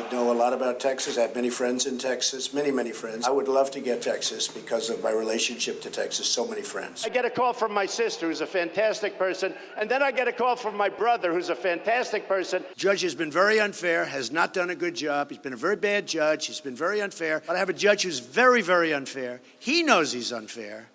I know a lot about Texas. I have many friends in Texas, many friends. I would love to get Texas because of my relationship to Texas, so many friends. I get a call from my sister, who's a fantastic person, and then I get a call from my brother, who's a fantastic person. Judge has been very unfair, has not done a good job. He's been a very bad judge. He's been very unfair. But I have a judge who's very unfair. He knows he's unfair.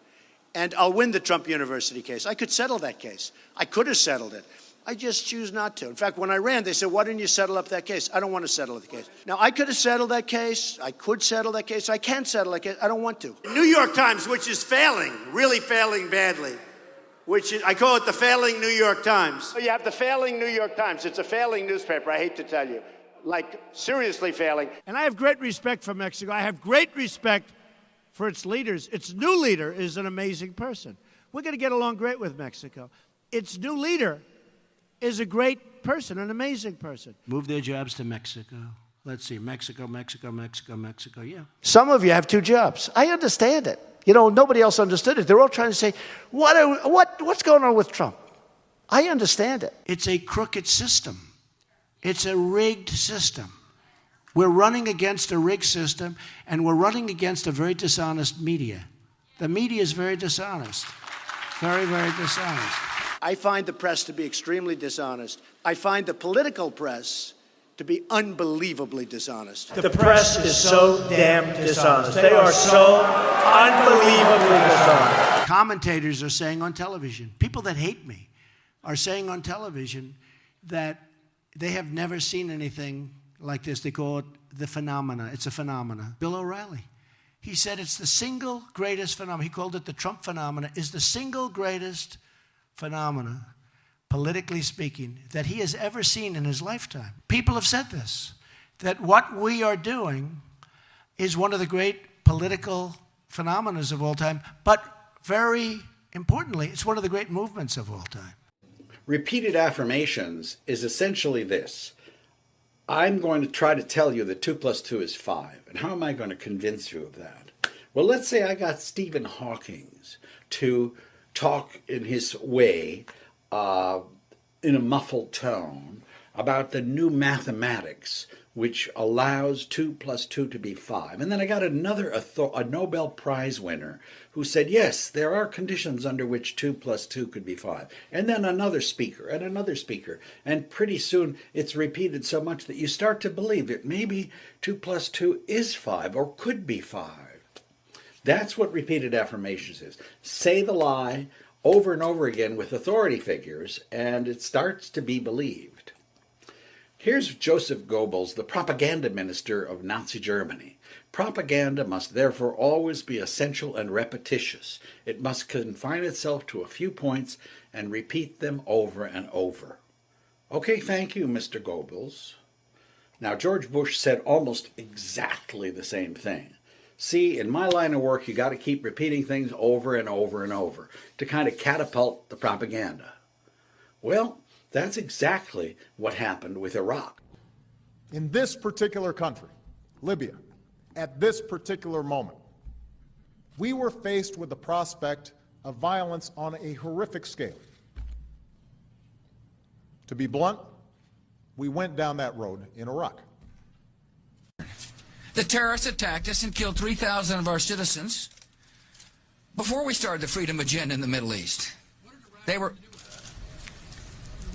And I'll win the Trump University case. I could settle that case. I could have settled it. I just choose not to. In fact, when I ran, they said, why didn't you settle up that case? I don't want to settle the case. Now, I could have settled that case. I could settle that case. I can settle that case. I don't want to. New York Times, which is failing, really failing badly, which is, I call it the failing New York Times. You have the failing New York Times. It's a failing newspaper, I hate to tell you. Like, seriously failing. And I have great respect for Mexico. I have great respect for its leaders. Its new leader is an amazing person. We're going to get along great with Mexico. Its new leader is a great person, an amazing person. Move their jobs to Mexico. Let's see, Mexico, yeah. Some of you have two jobs. I understand it. You know, nobody else understood it. They're all trying to say, what's going on with Trump? I understand it. It's a crooked system. It's a rigged system. We're running against a rigged system, and we're running against a very dishonest media. The media is very dishonest. Very dishonest. I find the press to be extremely dishonest. I find the political press to be unbelievably dishonest. The press is so damn dishonest. They are so unbelievably dishonest. Commentators are saying on television, people that hate me are saying on television that they have never seen anything like this. They call it the phenomena. It's a phenomena. Bill O'Reilly, he said it's the single greatest phenomenon. He called it the Trump phenomena, is the single greatest phenomena, politically speaking, that he has ever seen in his lifetime. People have said this, that what we are doing is one of the great political phenomena of all time, but very importantly, it's one of the great movements of all time. Repeated affirmations is essentially this. I'm going to try to tell you that 2 + 2 is 5. And how am I going to convince you of that? Well, let's say I got Stephen Hawking to talk in his way, in a muffled tone, about the new mathematics which allows 2 + 2 to be 5. And then I got a Nobel Prize winner who said, yes, there are conditions under which 2 + 2 could be 5. And then another speaker and another speaker. And pretty soon it's repeated so much that you start to believe that maybe 2 + 2 is 5 or could be 5. That's what repeated affirmations is. Say the lie over and over again with authority figures, and it starts to be believed. Here's Joseph Goebbels, the propaganda minister of Nazi Germany. Propaganda must therefore always be essential and repetitious. It must confine itself to a few points and repeat them over and over. Okay, thank you, Mr. Goebbels. Now, George Bush said almost exactly the same thing. See, in my line of work, you got to keep repeating things over and over and over to kind of catapult the propaganda. Well, that's exactly what happened with Iraq. In this particular country, Libya, at this particular moment, we were faced with the prospect of violence on a horrific scale. To be blunt, we went down that road in Iraq. The terrorists attacked us and killed 3,000 of our citizens before we started the freedom agenda in the Middle East.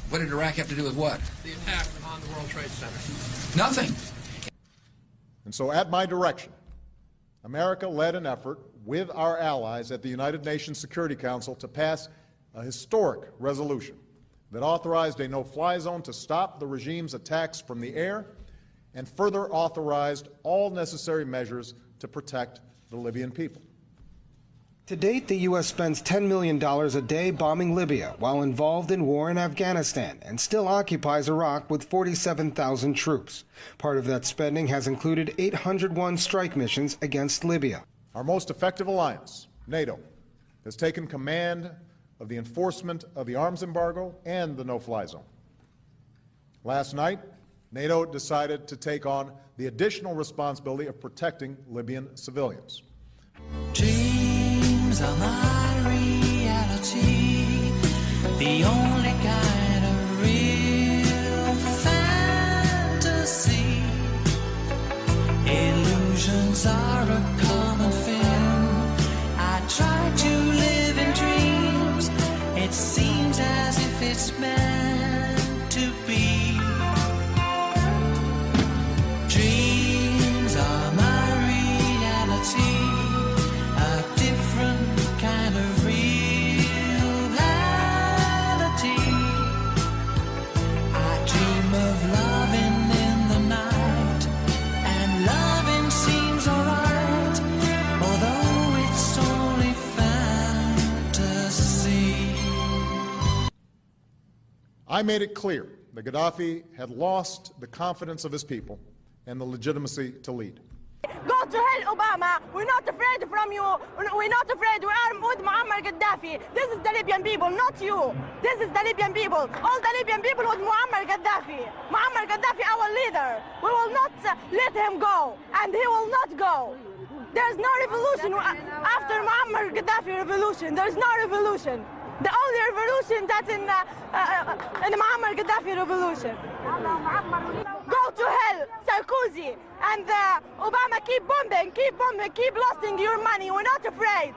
What did Iraq have to do with what? The attack on the World Trade Center. Nothing. And so at my direction, America led an effort with our allies at the United Nations Security Council to pass a historic resolution that authorized a no-fly zone to stop the regime's attacks from the air and further authorized all necessary measures to protect the Libyan people. To date, the U.S. spends $10 million a day bombing Libya while involved in war in Afghanistan and still occupies Iraq with 47,000 troops. Part of that spending has included 801 strike missions against Libya. Our most effective alliance, NATO, has taken command of the enforcement of the arms embargo and the no-fly zone. Last night, NATO decided to take on the additional responsibility of protecting Libyan civilians. Dreams are my reality, the only kind of real fantasy. it seems as if it's meant to be. Dreams are my reality, a different kind of reality. I dream of loving in the night, and loving seems alright, although it's only fantasy. I made it clear that Gaddafi had lost the confidence of his people and the legitimacy to lead. Go to hell, Obama. We're not afraid from you. We're not afraid. We are with Muammar Gaddafi. This is the Libyan people, not you. This is the Libyan people. All the Libyan people with Muammar Gaddafi. Muammar Gaddafi, our leader. We will not let him go, and he will not go. There's no revolution after Muammar Gaddafi revolution. There's no revolution. The only revolution that's in the Muammar Gaddafi revolution. Go to hell, Sarkozy, and Obama. Keep bombing, keep losing your money. We're not afraid.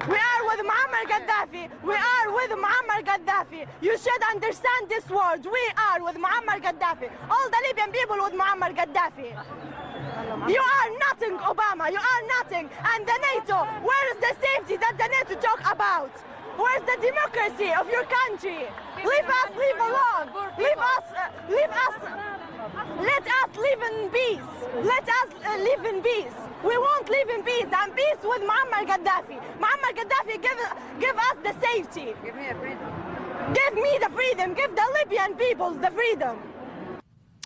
We are with Muammar Gaddafi. We are with Muammar Gaddafi. You should understand this word. We are with Muammar Gaddafi. All the Libyan people with Muammar Gaddafi. You are nothing, Obama. You are nothing. And the NATO, where is the safety that the NATO talk about? Where's the democracy of your country? Leave us, leave alone. Leave us, let us live in peace. Let us live in peace. We won't live in peace. And peace with Muammar Gaddafi. Muammar Gaddafi give us the safety. Give me the freedom. Give me the freedom. Give the Libyan people the freedom.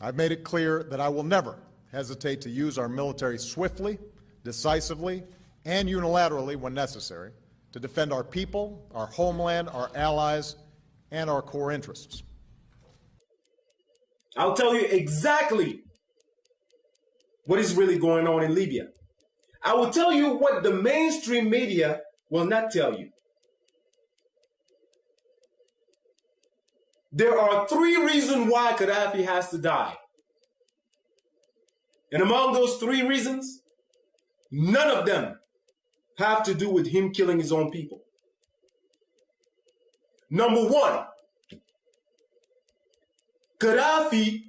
I've made it clear that I will never hesitate to use our military swiftly, decisively, and unilaterally when necessary to defend our people, our homeland, our allies, and our core interests. I'll tell you exactly what is really going on in Libya. I will tell you what the mainstream media will not tell you. There are 3 reasons why Gaddafi has to die. And among those 3 reasons, none of them have to do with him killing his own people. Number 1, Gaddafi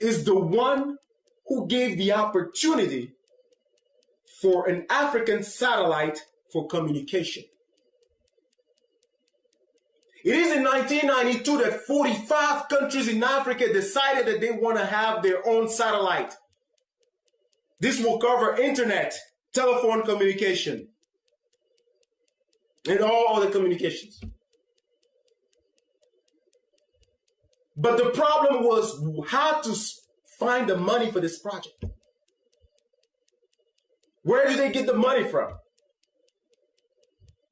is the one who gave the opportunity for an African satellite for communication. It is in 1992 that 45 countries in Africa decided that they want to have their own satellite. This will cover internet, telephone communication, and all other communications. But the problem was how to find the money for this project. Where did they get the money from?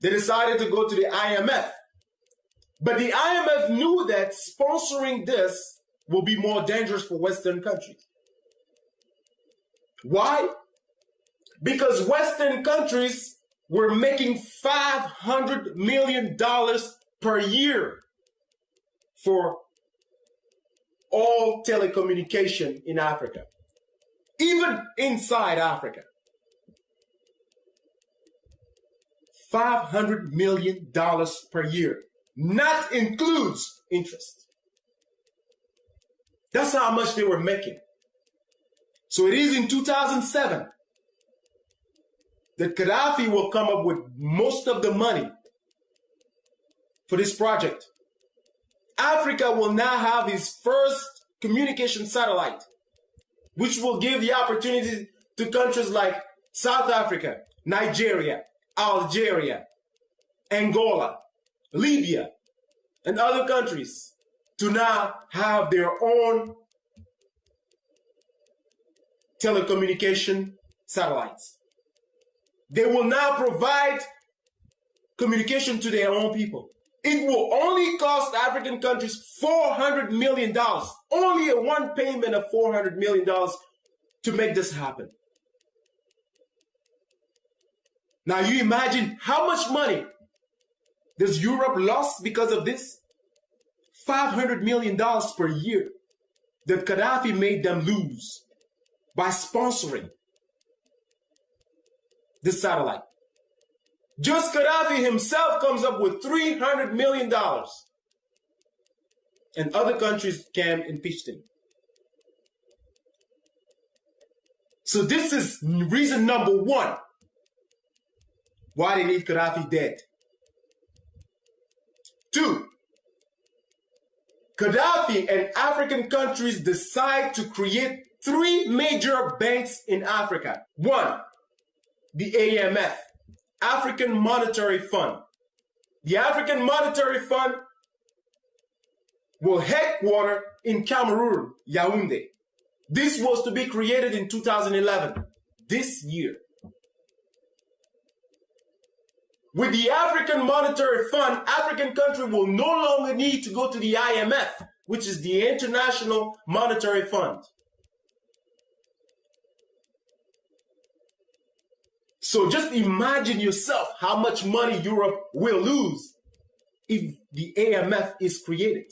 They decided to go to the IMF. But the IMF knew that sponsoring this will be more dangerous for Western countries. Why? Because Western countries were making $500 million per year for all telecommunication in Africa, even inside Africa. $500 million per year. Not includes interest. That's how much they were making. So it is in 2007 that Gaddafi will come up with most of the money for this project. Africa will now have his first communication satellite, which will give the opportunity to countries like South Africa, Nigeria, Algeria, Angola, Libya, and other countries to now have their own telecommunication satellites. They will now provide communication to their own people. It will only cost African countries $400 million, only a one payment of $400 million to make this happen. Now you imagine how much money does Europe lost because of this? $500 million per year that Gaddafi made them lose by sponsoring this satellite. Just Gaddafi himself comes up with $300 million. And other countries can impeach him. So this is reason number one why they need Gaddafi dead. 2, Gaddafi and African countries decide to create 3 major banks in Africa. 1, the AMF, African Monetary Fund. The African Monetary Fund will headquarter in Cameroon, Yaoundé. This was to be created in 2011, this year. With the African Monetary Fund, African countries will no longer need to go to the IMF, which is the International Monetary Fund. So just imagine yourself how much money Europe will lose if the AMF is created.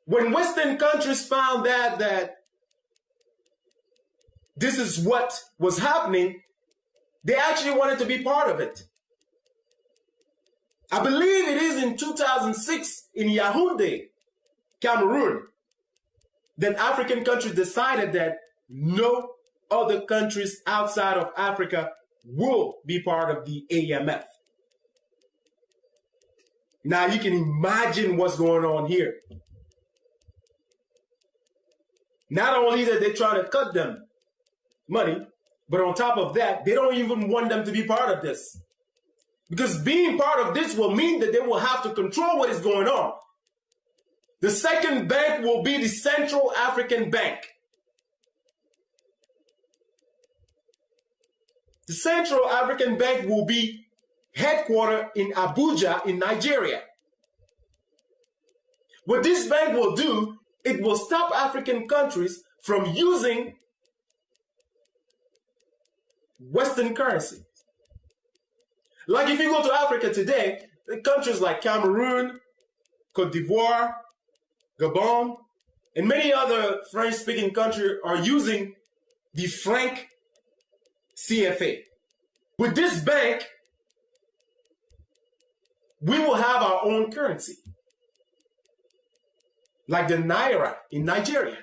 When Western countries found that this is what was happening, they actually wanted to be part of it. I believe it is in 2006 in Yaoundé, Cameroon, that African countries decided that no other countries outside of Africa will be part of the AMF. Now you can imagine what's going on here. Not only that they're trying to cut them money, but on top of that, they don't even want them to be part of this. Because being part of this will mean that they will have to control what is going on. The second bank will be the Central African Bank. The Central African Bank will be headquartered in Abuja in Nigeria. What this bank will do, it will stop African countries from using Western currency. Like if you go to Africa today, countries like Cameroon, Cote d'Ivoire, Gabon, and many other French-speaking countries are using the franc CFA. With this bank, we will have our own currency, like the Naira in Nigeria.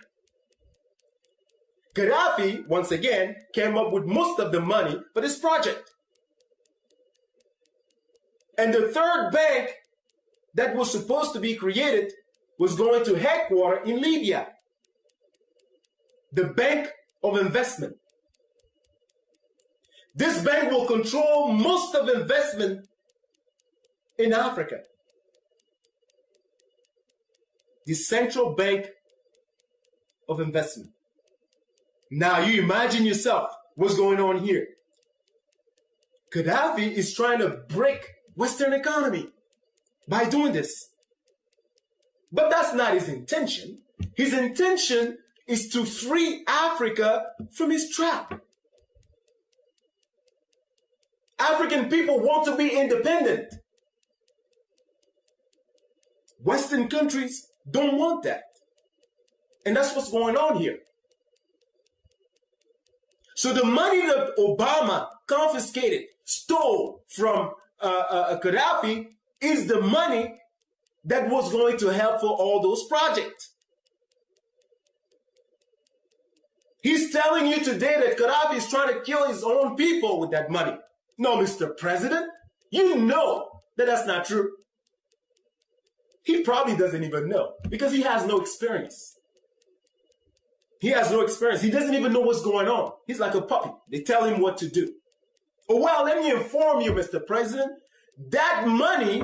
Gaddafi, once again, came up with most of the money for this project. And the third bank that was supposed to be created was going to headquarter in Libya, the Bank of Investment. This bank will control most of investment in Africa. The Central Bank of Investment. Now you imagine yourself what's going on here. Gaddafi is trying to break Western economy by doing this. But that's not his intention. His intention is to free Africa from his trap. African people want to be independent. Western countries don't want that. And that's what's going on here. So the money that Obama confiscated, stole from Gaddafi is the money that was going to help for all those projects. He's telling you today that Gaddafi is trying to kill his own people with that money. No, Mr. President, you know that that's not true. He probably doesn't even know because he has no experience. He has no experience. He doesn't even know what's going on. He's like a puppy. They tell him what to do. Oh, well, let me inform you, Mr. President, that money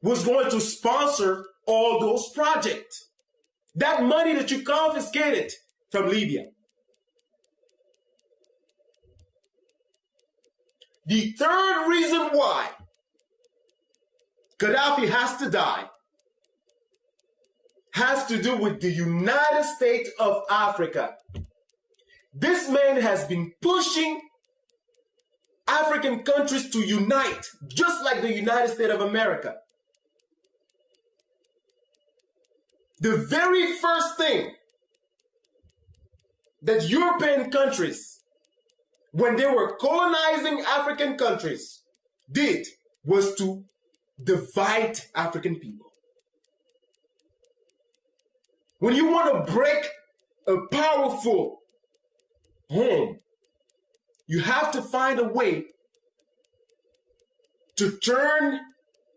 was going to sponsor all those projects. That money that you confiscated from Libya. The third reason why Gaddafi has to die has to do with the United States of Africa. This man has been pushing African countries to unite, just like the United States of America. The very first thing that European countries when they were colonizing African countries did was to divide African people. When you want to break a powerful home, you have to find a way to turn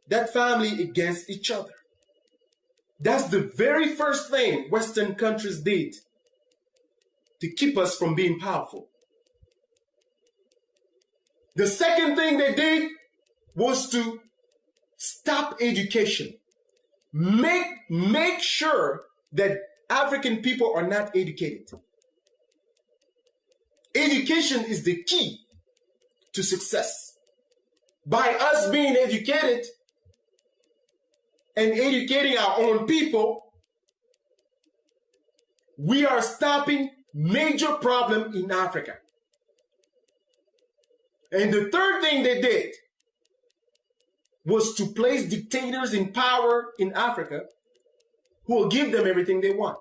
that family against each other. That's the very first thing Western countries did to keep us from being powerful. The second thing they did was to stop education. Make sure that African people are not educated. Education is the key to success. By us being educated and educating our own people, we are stopping major problems in Africa. And the third thing they did was to place dictators in power in Africa who will give them everything they want.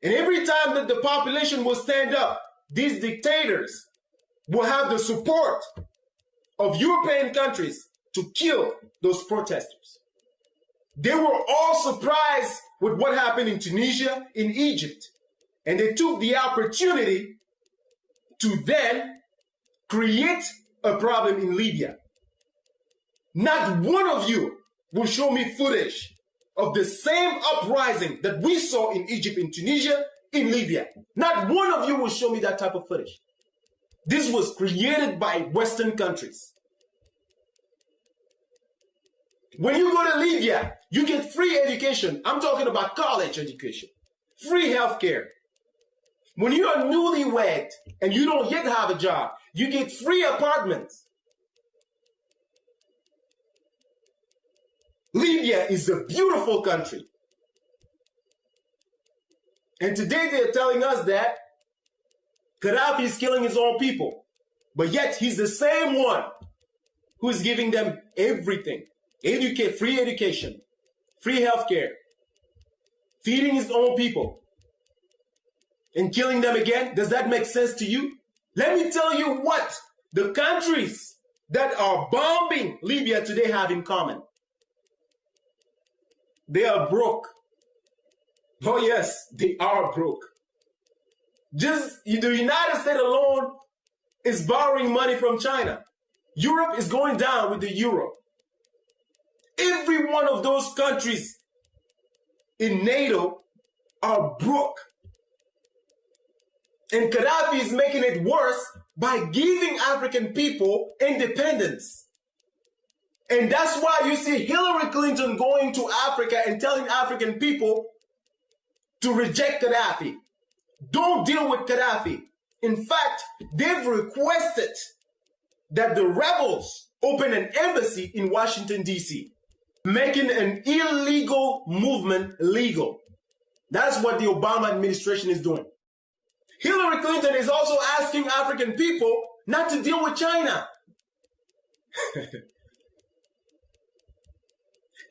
And every time that the population will stand up, these dictators will have the support of European countries to kill those protesters. They were all surprised with what happened in Tunisia, in Egypt, and they took the opportunity to then create a problem in Libya. Not one of you will show me footage of the same uprising that we saw in Egypt, in Tunisia, in Libya. Not one of you will show me that type of footage. This was created by Western countries. When you go to Libya, you get free education. I'm talking about college education. Free healthcare. When you are newlywed and you don't yet have a job, you get free apartments. Libya is a beautiful country. And today they're telling us that Gaddafi is killing his own people. But yet he's the same one who is giving them everything. Free education, free healthcare, feeding his own people, and killing them again. Does that make sense to you? Let me tell you what the countries that are bombing Libya today have in common. They are broke. Oh yes, they are broke. Just the United States alone is borrowing money from China. Europe is going down with the euro. Every one of those countries in NATO are broke. And Gaddafi is making it worse by giving African people independence. And that's why you see Hillary Clinton going to Africa and telling African people to reject Gaddafi. Don't deal with Gaddafi. In fact, they've requested that the rebels open an embassy in Washington, D.C., making an illegal movement legal. That's what the Obama administration is doing. Hillary Clinton is also asking African people not to deal with China.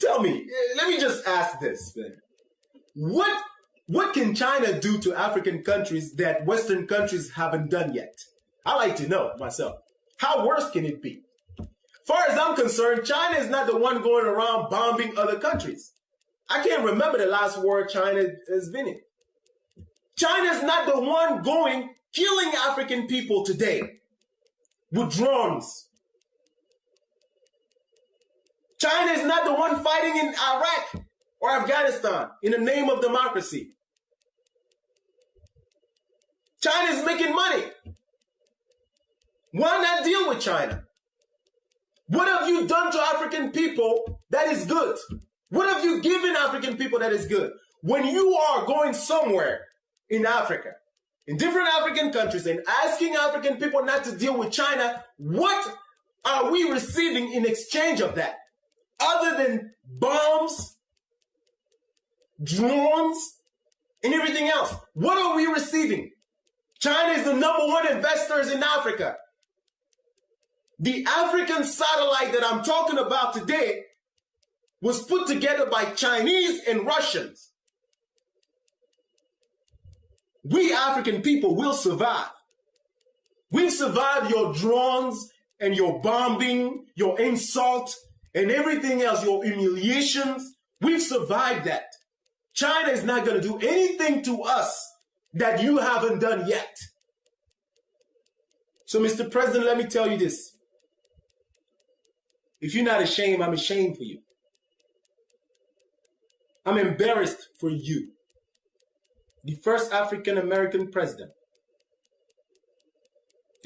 Tell me, let me just ask this, man. What can China do to African countries that Western countries haven't done yet? I like to know myself. How worse can it be? Far as I'm concerned, China is not the one going around bombing other countries. I can't remember the last war China has been in. China is not the one killing African people today with drones. China is not the one fighting in Iraq or Afghanistan in the name of democracy. China is making money. Why not deal with China? What have you done to African people that is good? What have you given African people that is good? When you are going somewhere in Africa, in different African countries, and asking African people not to deal with China, what are we receiving in exchange of that? Other than bombs, drones, and everything else. What are we receiving? China is the #1 investors in Africa. The African satellite that I'm talking about today was put together by Chinese and Russians. We African people will survive. We've survived your drones and your bombing, your insult, and everything else, your humiliations. We've survived that. China is not going to do anything to us that you haven't done yet. So, Mr. President, let me tell you this. If you're not ashamed, I'm ashamed for you. I'm embarrassed for you. The first African-American president.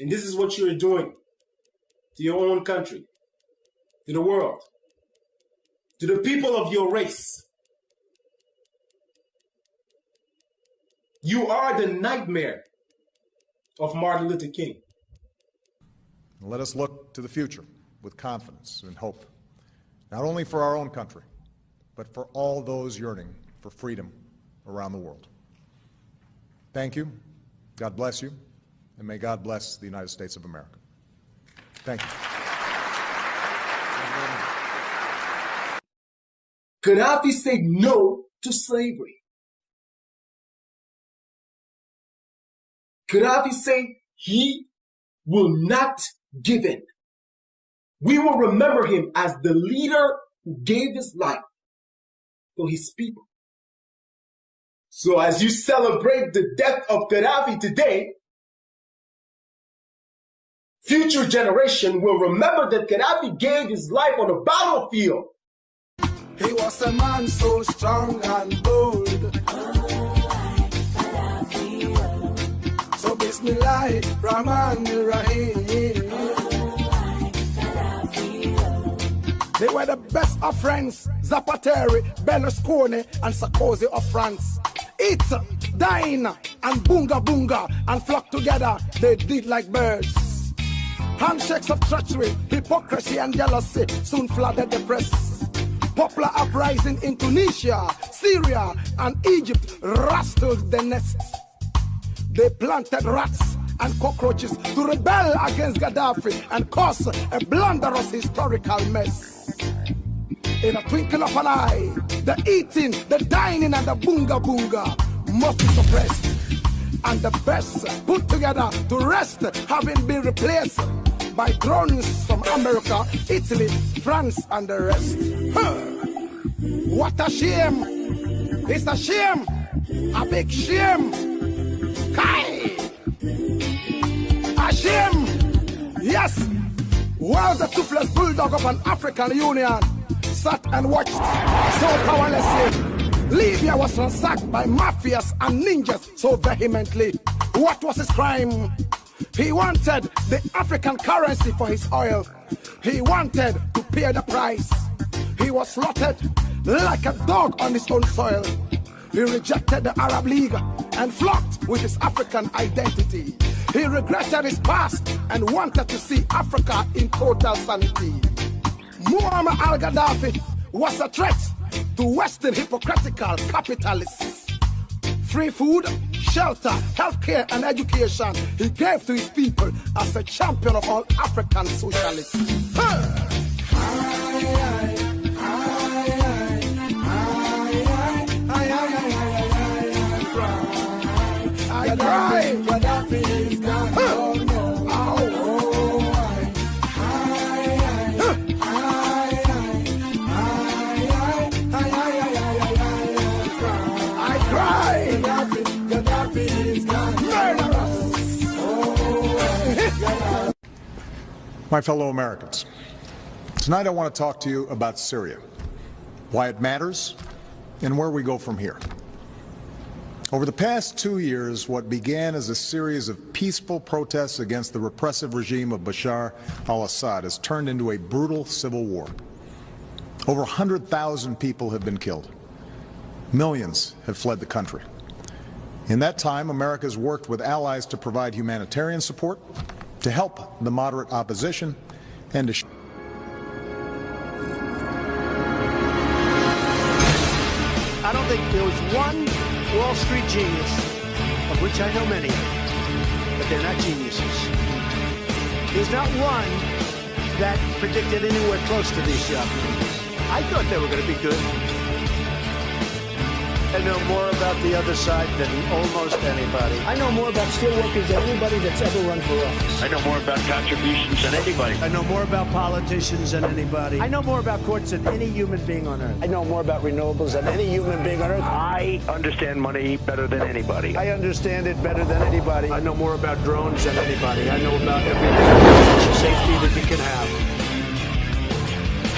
And this is what you're doing to your own country, to the world, to the people of your race. You are the nightmare of Martin Luther King. Let us look to the future with confidence and hope, not only for our own country, but for all those yearning for freedom around the world. Thank you. God bless you. And may God bless the United States of America. Thank you. Gaddafi said no to slavery. Gaddafi said he will not give in. We will remember him as the leader who gave his life for his people. So as you celebrate the death of Gaddafi today, future generation will remember that Gaddafi gave his life on the battlefield. He was a man so strong and bold. So Bismillah, Rahman, Rahim. They were the best of friends, Zapateri, Berlusconi, and Sarkozy of France. Eat, dine, and boonga boonga, and flock together, they did like birds. Handshakes of treachery, hypocrisy, and jealousy soon flooded the press. Popular uprising in Tunisia, Syria, and Egypt rustled the nest. They planted rats and cockroaches to rebel against Gaddafi and cause a blunderous historical mess. In a twinkle of an eye, the eating, the dining, and the boonga boonga must be suppressed, and the best put together to rest, having been replaced by drones from America, Italy, France, and the rest. What a shame! It's a shame! A big shame! Kai! A shame! Yes! While the toothless bulldog of an African Union sat and watched so powerlessly, Libya was ransacked by mafias and ninjas so vehemently. What was his crime? He wanted the African currency for his oil. He wanted to pay the price. He was slaughtered like a dog on his own soil. He rejected the Arab League and flocked with his African identity. He regretted his past and wanted to see Africa in total sanity. Muammar al-Gaddafi was a threat to Western hypocritical capitalists. Free food, shelter, healthcare, and education he gave to his people as a champion of all African socialists. I cry. Gaddafi is gone. Oh no. I cry. Gaddafi is gone. Murderous. My fellow Americans, tonight I want to talk to you about Syria, why it matters, and where we go from here. Over the past 2 years, what began as a series of peaceful protests against the repressive regime of Bashar al-Assad has turned into a brutal civil war. Over 100,000 people have been killed. Millions have fled the country. In that time, America has worked with allies to provide humanitarian support, to help the moderate opposition, and to I don't think there was one Wall Street genius, of which I know many, but they're not geniuses. There's not one that predicted anywhere close to these job numbers. I thought they were going to be good. I know more about the other side than almost anybody. I know more about steelworkers than anybody that's ever run for office. I know more about contributions than anybody. I know more about politicians than anybody. I know more about courts than any human being on earth. I know more about renewables than any human being on earth. I understand money better than anybody. I understand it better than anybody. I know more about drones than anybody. I know about every safety that you can have.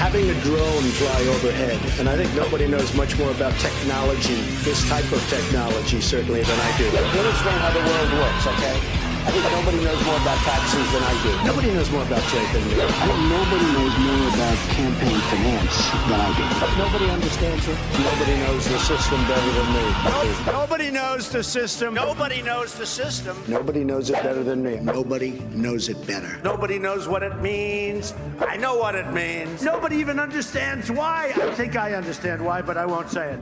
Having a drone fly overhead, and I think nobody knows much more about technology, this type of technology, certainly, than I do. Let me explain how the world works, okay? I think nobody knows more about taxes than I do. Nobody knows more about trade than me. I think nobody knows more about campaign finance than I do. Nobody understands it. Nobody knows the system better than me. Nobody knows the system. Nobody knows the system. Nobody knows it better than me. Nobody knows it better. Nobody knows what it means. I know what it means. Nobody even understands why. I think I understand why, but I won't say it.